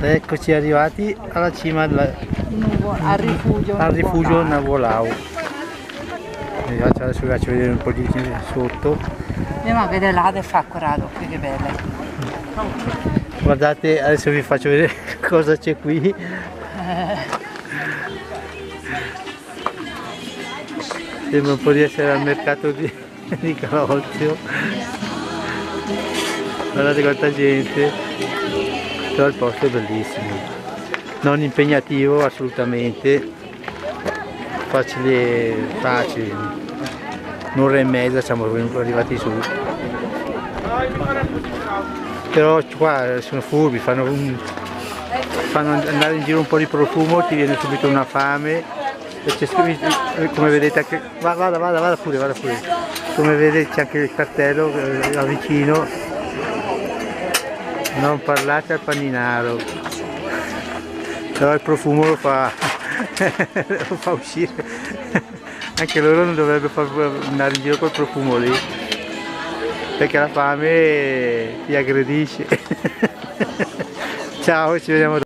Eccoci arrivati alla cima al rifugio Nuvolao. Adesso vi faccio vedere un po' di sotto. Andiamo a vedere là del faccurato, qui che belle. Guardate, adesso vi faccio vedere cosa c'è qui. Sembra un po' di essere al mercato di Calolzio. Guardate quanta gente, però il posto è bellissimo, non impegnativo assolutamente, facile, un'ora e mezza siamo arrivati su, però qua sono furbi, fanno andare in giro un po' di profumo, ti viene subito una fame. Come vedete anche, vada pure, come vedete c'è anche il cartello là vicino, non parlate al paninaro, però il profumo lo fa, lo fa uscire, anche loro non dovrebbero andare in giro col profumo lì, perché la fame ti aggredisce. Ciao, ci vediamo dopo.